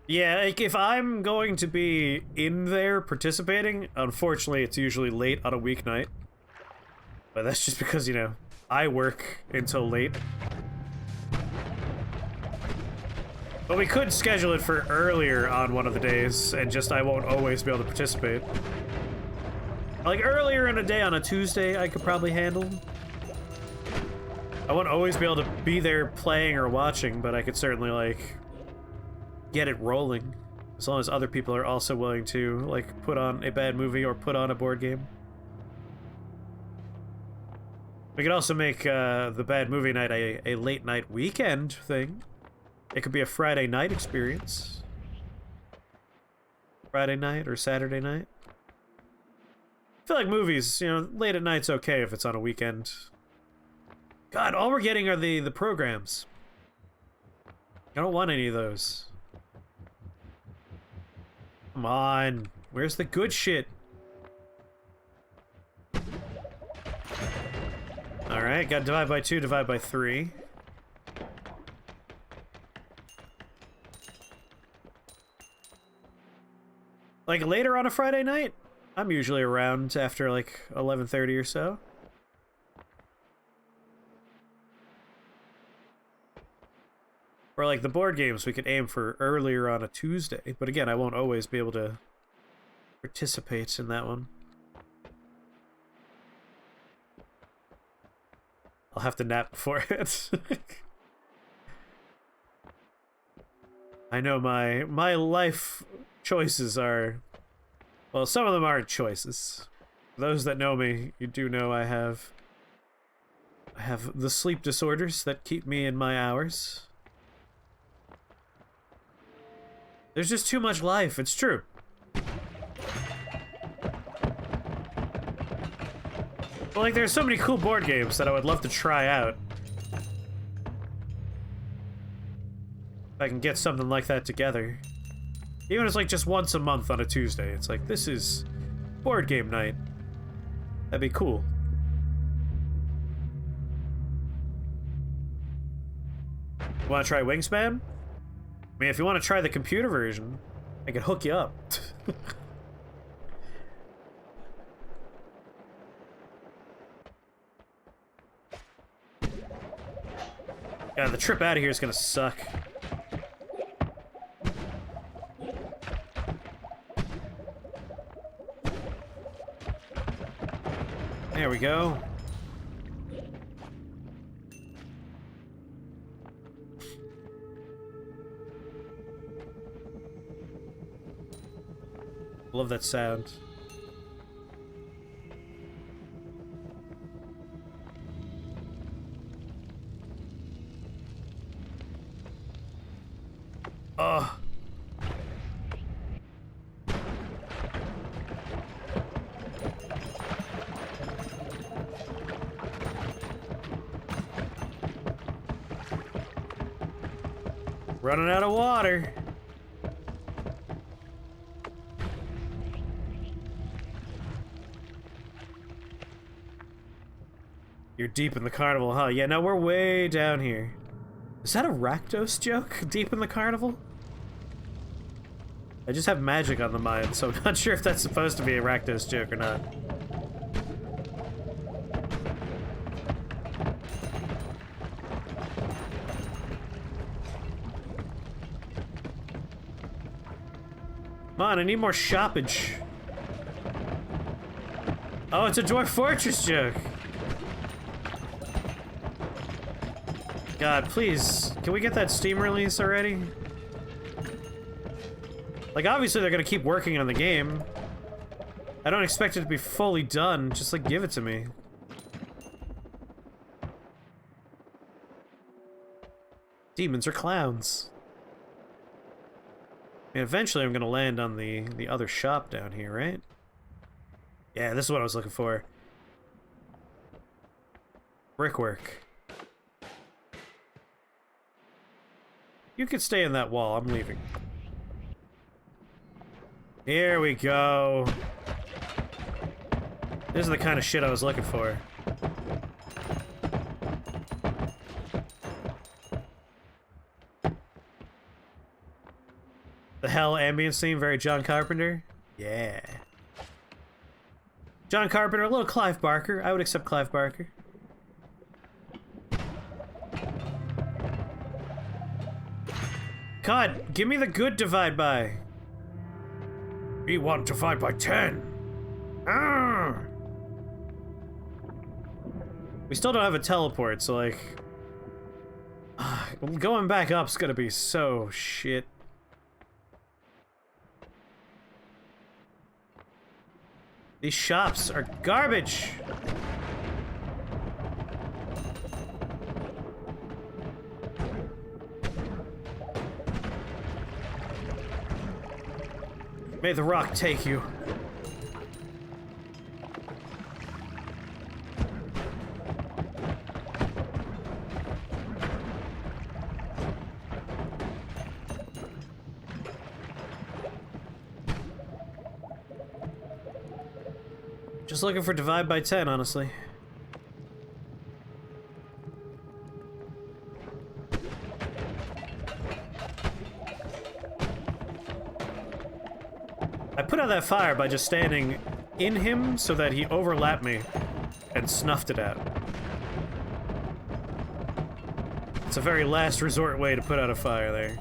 Yeah, like if I'm going to be in there participating, unfortunately it's usually late on a weeknight. But that's just because, you know, I work until late. But we could schedule it for earlier on one of the days, and just I won't always be able to participate. Like earlier in a day on a Tuesday, I could probably handle. I won't always be able to be there playing or watching, but I could certainly, like, get it rolling. As long as other people are also willing to, like, put on a bad movie or put on a board game. We could also make the bad movie night a late night weekend thing. It could be a Friday night experience. Friday night or Saturday night. I feel like movies, you know, late at night's okay if it's on a weekend. God, all we're getting are the programs. I don't want any of those. Come on. Where's the good shit? Alright, got divide by 2, divide by 3. Like later on a Friday night, I'm usually around after like 11:30 or so. Or like the board games, we could aim for earlier on a Tuesday, but again, I won't always be able to participate in that one. I'll have to nap before it. I know my life choices are... Well, some of them aren't choices. Those that know me, you do know I have the sleep disorders that keep me in my hours. There's just too much life, it's true. Well, like, there's so many cool board games that I would love to try out. If I can get something like that together. Even if it's like just once a month on a Tuesday. It's like, this is board game night. That'd be cool. Want to try Wingspan? I mean, if you want to try the computer version, I could hook you up. God, the trip out of here is gonna suck. There we go. Love that sound. Ugh. Running out of water. You're deep in the carnival, huh? Yeah, no, we're way down here. Is that a Rakdos joke? Deep in the carnival? I just have magic on the mind, so I'm not sure if that's supposed to be a Rakdos joke or not. Come on, I need more shoppage. Oh, it's a Dwarf Fortress joke. God, please, can we get that Steam release already? Like, obviously they're gonna keep working on the game. I don't expect it to be fully done, just like, give it to me. Demons are clowns. I mean, eventually I'm gonna land on the other shop down here, right? Yeah, this is what I was looking for. Brickwork. You could stay in that wall, I'm leaving. Here we go. This is the kind of shit I was looking for. The hell ambience theme, very John Carpenter? Yeah. John Carpenter, a little Clive Barker. I would accept Clive Barker. God, give me the good divide by. We want divide by 10. Ah! We still don't have a teleport, so like... going back up's gonna be so shit. These shops are garbage! May the rock take you. Just looking for divide by 10, honestly. I put out that fire by just standing in him so that he overlapped me and snuffed it out. It's a very last resort way to put out a fire there.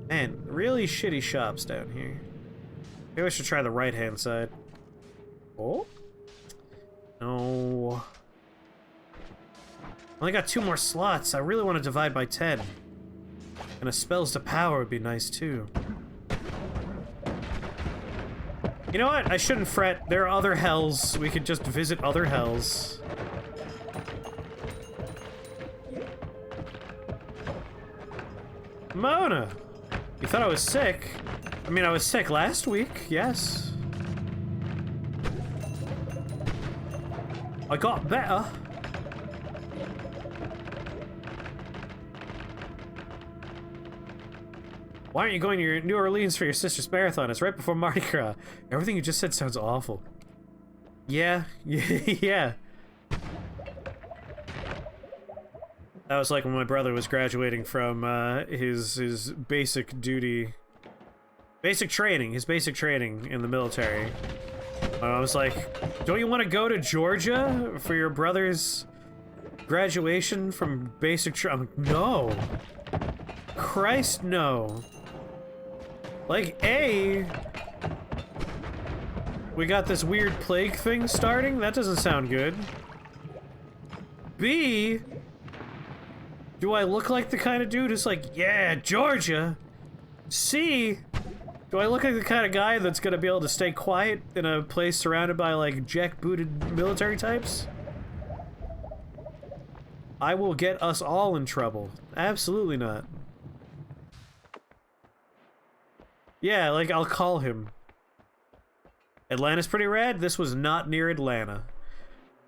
Man, really shitty shops down here. Maybe I should try the right-hand side. Oh? No. Only got 2 more slots. I really want to divide by 10. And a spells to power would be nice too. You know what? I shouldn't fret. There are other hells. We could just visit other hells. Mona! You thought I was sick? I mean, I was sick last week, yes. I got better. Why aren't you going to New Orleans for your sister's marathon? It's right before Mardi Gras. Everything you just said sounds awful. Yeah, yeah. That was like when my brother was graduating from his basic duty, his basic training in the military. I was like, don't you want to go to Georgia for your brother's graduation from basic I'm like, no. Christ, no. Like, A, we got this weird plague thing starting? That doesn't sound good. B, do I look like the kind of dude who's like, yeah, Georgia? C, do I look like the kind of guy that's gonna be able to stay quiet in a place surrounded by, like, jackbooted military types? I will get us all in trouble. Absolutely not. Yeah, like, I'll call him. Atlanta's pretty rad. This was not near Atlanta.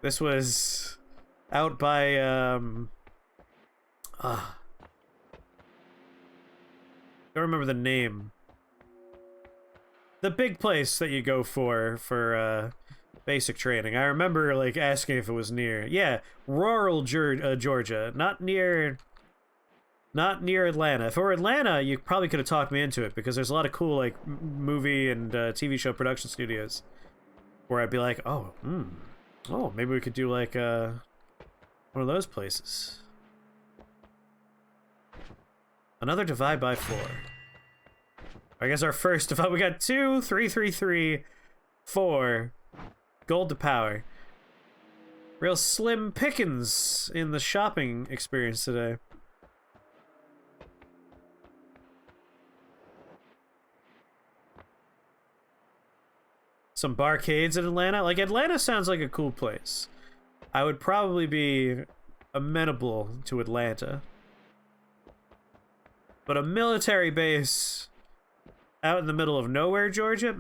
This was out by, don't remember the name. The big place that you go for basic training. I remember, like, asking if it was near. Yeah, rural Georgia. Not near Atlanta. If it were Atlanta, you probably could have talked me into it, because there's a lot of cool, like, movie and TV show production studios where I'd be like, oh, maybe we could do, like, one of those places. Another divide by 4. I guess our first divide, we got 2, 3, 3, 3, 4. Gold to power. Real slim pickings in the shopping experience today. Some barcades in Atlanta. Like, Atlanta sounds like a cool place. I would probably be amenable to Atlanta. But a military base out in the middle of nowhere, Georgia?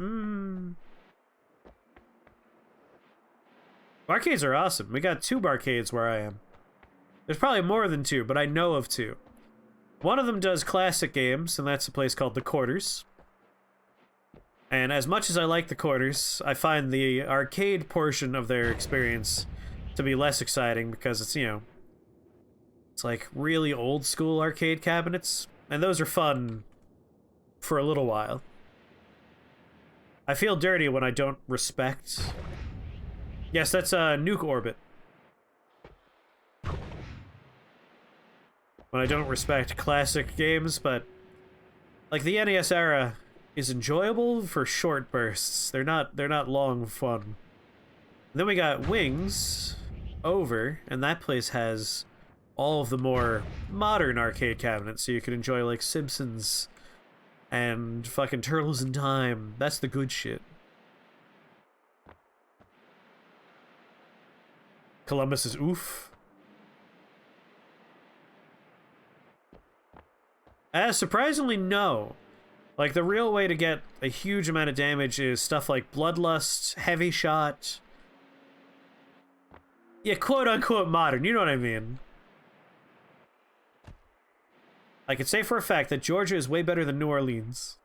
Barcades are awesome. We got 2 barcades where I am. There's probably more than 2, but I know of 2. One of them does classic games, and that's a place called The Quarters. And as much as I like The Quarters, I find the arcade portion of their experience to be less exciting, because it's, you know, it's like really old school arcade cabinets, and those are fun for a little while. I feel dirty when I don't respect... Yes, that's Nuke Orbit. When I don't respect classic games, but like the NES era is enjoyable for short bursts. They're not long fun. And then we got Wings over, and that place has all of the more modern arcade cabinets, so you can enjoy like Simpsons and fucking Turtles in Time. That's the good shit. Columbus is oof. Surprisingly, no. Like, the real way to get a huge amount of damage is stuff like Bloodlust, Heavy Shot. Yeah, quote-unquote modern, you know what I mean. I can say for a fact that Georgia is way better than New Orleans.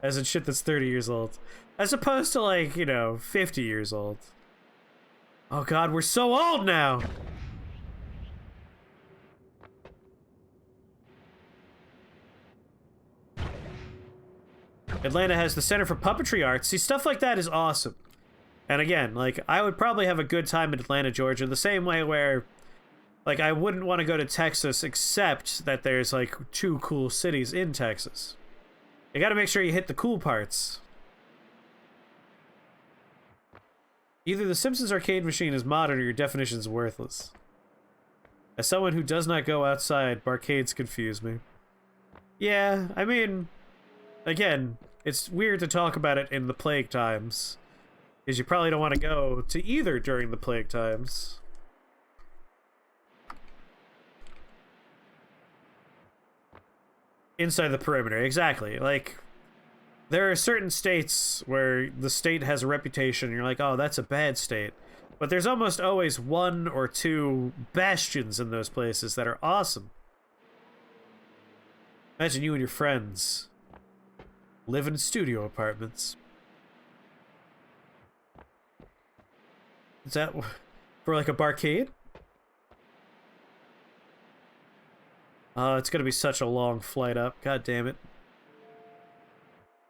As in shit that's 30 years old. As opposed to, like, you know, 50 years old. Oh god, we're so old now! Atlanta has the Center for Puppetry Arts. See, stuff like that is awesome. And again, like, I would probably have a good time in Atlanta, Georgia, the same way where, like, I wouldn't want to go to Texas, except that there's, like, 2 cool cities in Texas. You gotta make sure you hit the cool parts. Either the Simpsons arcade machine is modern or your definition is worthless. As someone who does not go outside, barcades confuse me. Yeah, I mean, again, it's weird to talk about it in the plague times, because you probably don't want to go to either during the plague times. Inside the perimeter, exactly. Like, there are certain states where the state has a reputation, and you're like, oh, that's a bad state. But there's almost always one or two bastions in those places that are awesome. Imagine you and your friends live in studio apartments. Is that for like a barcade? Oh, it's gonna be such a long flight up. God damn it.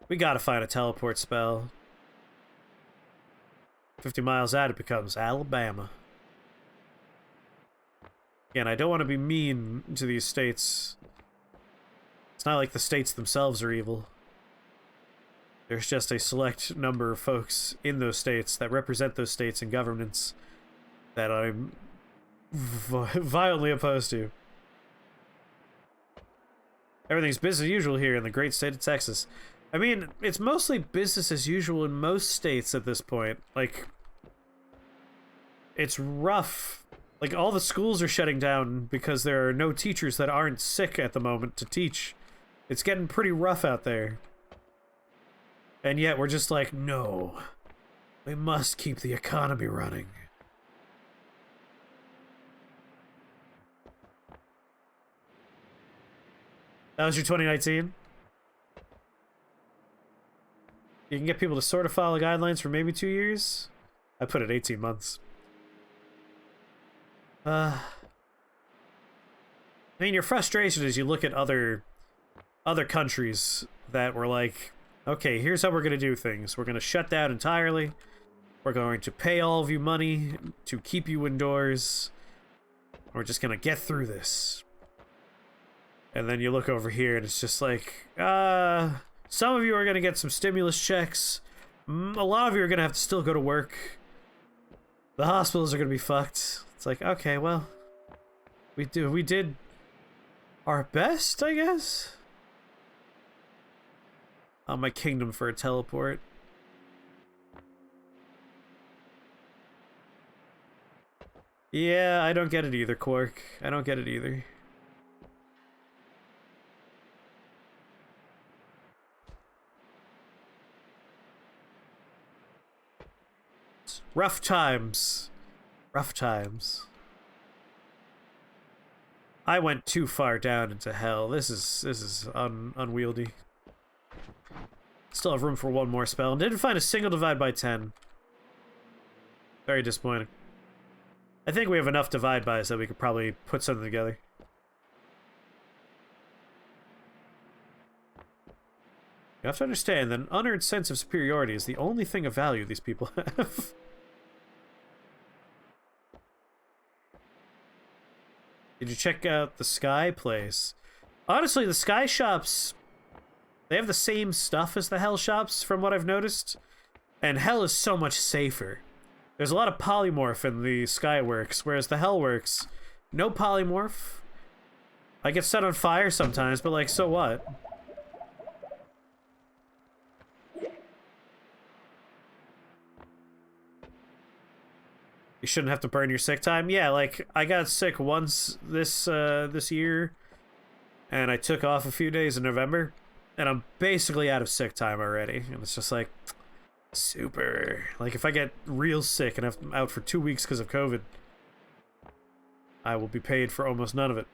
We gotta find a teleport spell. 50 miles out, it becomes Alabama. Again, I don't want to be mean to these states. It's not like the states themselves are evil. There's just a select number of folks in those states that represent those states and governments that I'm violently opposed to. Everything's business as usual here in the great state of Texas. I mean, it's mostly business as usual in most states at this point. Like, it's rough. Like, all the schools are shutting down because there are no teachers that aren't sick at the moment to teach. It's getting pretty rough out there. And yet we're just like, no, we must keep the economy running. That was your 2019? You can get people to sort of follow guidelines for maybe 2 years? I put it 18 months. I mean, your frustration is you look at other countries that were like, okay, here's how we're going to do things. We're going to shut down entirely. We're going to pay all of you money to keep you indoors. We're just going to get through this. And then you look over here and it's just like, some of you are going to get some stimulus checks. A lot of you are going to have to still go to work. The hospitals are going to be fucked. It's like, okay, well, we did our best, I guess. On my kingdom for a teleport. Yeah, I don't get it either, Quark. I don't get it either. Rough times. Rough times. I went too far down into hell. This is unwieldy. Still have room for one more spell. And didn't find a single divide by 10. Very disappointing. I think we have enough divide bys that we could probably put something together. You have to understand that an unearned sense of superiority is the only thing of value these people have. Did you check out the Sky place? Honestly, the Sky shops, they have the same stuff as the Hell shops, from what I've noticed. And Hell is so much safer. There's a lot of polymorph in the Skyworks, whereas the Hellworks, no polymorph. I get set on fire sometimes, but like, so what? You shouldn't have to burn your sick time. Yeah, like, I got sick once this year, and I took off a few days in November, and I'm basically out of sick time already. And it's just like, super. Like, if I get real sick and I'm out for 2 weeks because of COVID, I will be paid for almost none of it.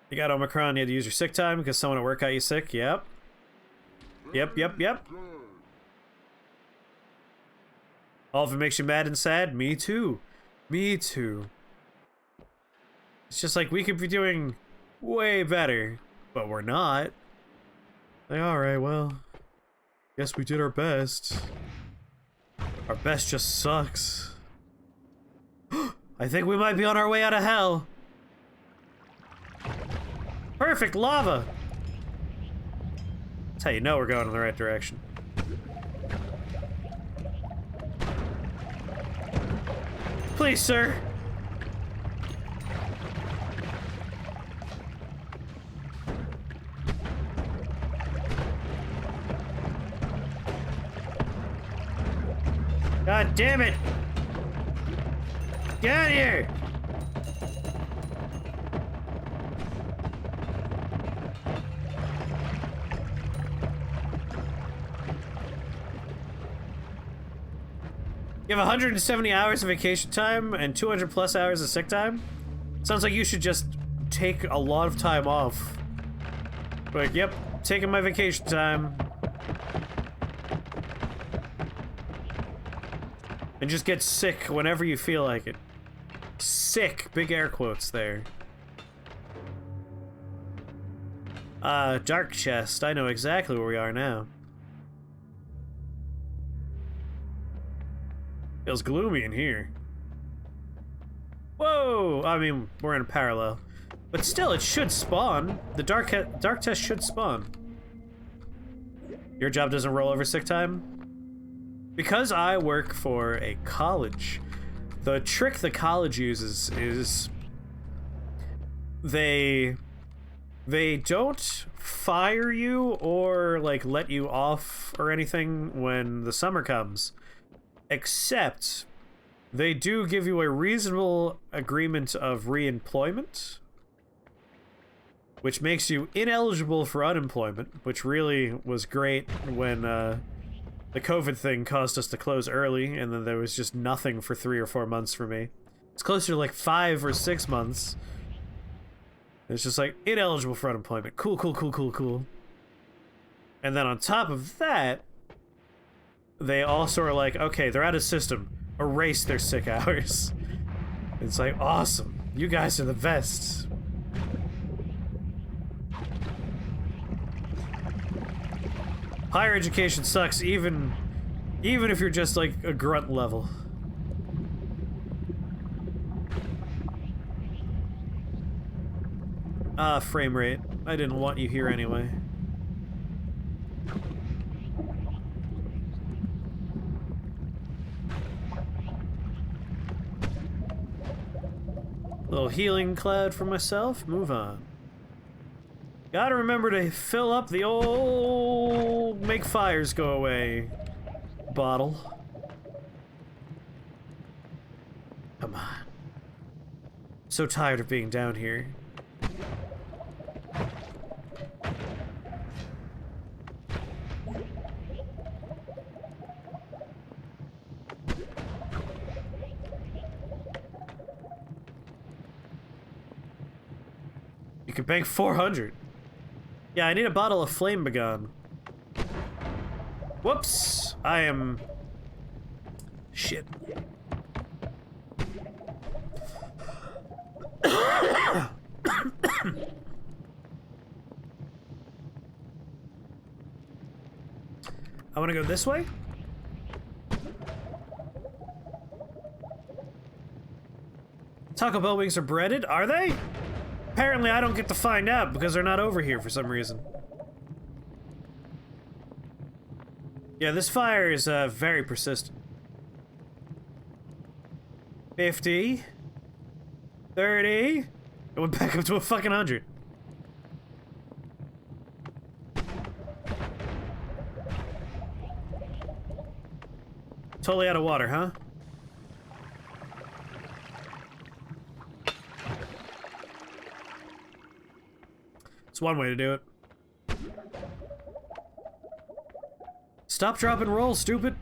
You got Omicron, you had to use your sick time because someone at work got you sick? Yep. Yep. All of it makes you mad and sad? Me too. Me too. It's just like, we could be doing way better, but we're not. Like, alright, well, guess we did our best. Our best just sucks. I think we might be on our way out of hell. Perfect lava! That's how you know we're going in the right direction. Please, sir. God damn it! Get out of here! You have 170 hours of vacation time and 200 plus hours of sick time? Sounds like you should just take a lot of time off. Like, yep, taking my vacation time. And just get sick whenever you feel like it. Sick, big air quotes there. Dark chest, I know exactly where we are now. Feels gloomy in here. Whoa! I mean, we're in a parallel. But still, it should spawn. The dark test should spawn. Your job doesn't roll over sick time? Because I work for a college, the trick the college uses is they don't fire you or like let you off or anything when the summer comes. Except, they do give you a reasonable agreement of re-employment, which makes you ineligible for unemployment, which really was great when the COVID thing caused us to close early, and then there was just nothing for 3 or 4 months for me. It's closer to like 5 or 6 months. It's just like, ineligible for unemployment. Cool, cool, cool, cool, cool. And then on top of that, they also are like, okay, they're out of system. Erase their sick hours. It's like, awesome. You guys are the best. Higher education sucks, even if you're just like a grunt level. Frame rate. I didn't want you here anyway. Little healing cloud for myself. Move on. Gotta remember to fill up the old make fires go away bottle. Come on. So tired of being down here. You can bank 400. Yeah, I need a bottle of Flame Begone. Whoops! I am... Shit. I want to go this way? Taco Bell wings are breaded? Are they? Apparently I don't get to find out because they're not over here for some reason. Yeah, this fire is very persistent. 50. 30. It went back up to a fucking 100. Totally out of water, huh? It's one way to do it. Stop, drop, and roll, stupid.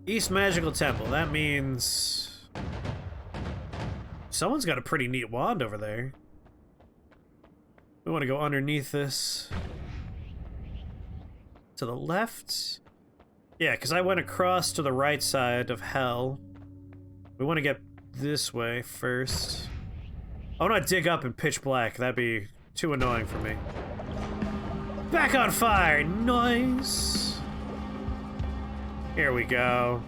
East Magical Temple. That means... someone's got a pretty neat wand over there. We want to go underneath this. To the left? Yeah, because I went across to the right side of hell. We want to get this way first. I want to dig up in pitch black. That'd be too annoying for me. Back on fire! Nice! Here we go.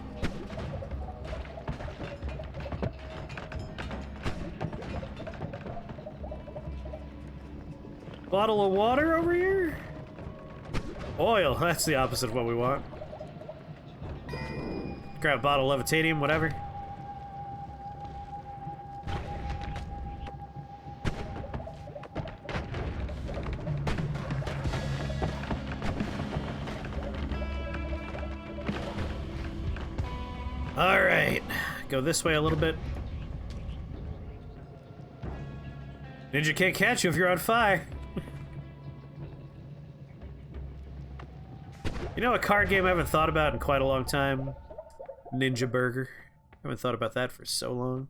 Bottle of water over here? Oil, that's the opposite of what we want. Grab a bottle of levitanium, whatever. Alright, go this way a little bit. Ninja can't catch you if you're on fire. You know a card game I haven't thought about in quite a long time? Ninja Burger. I haven't thought about that for so long.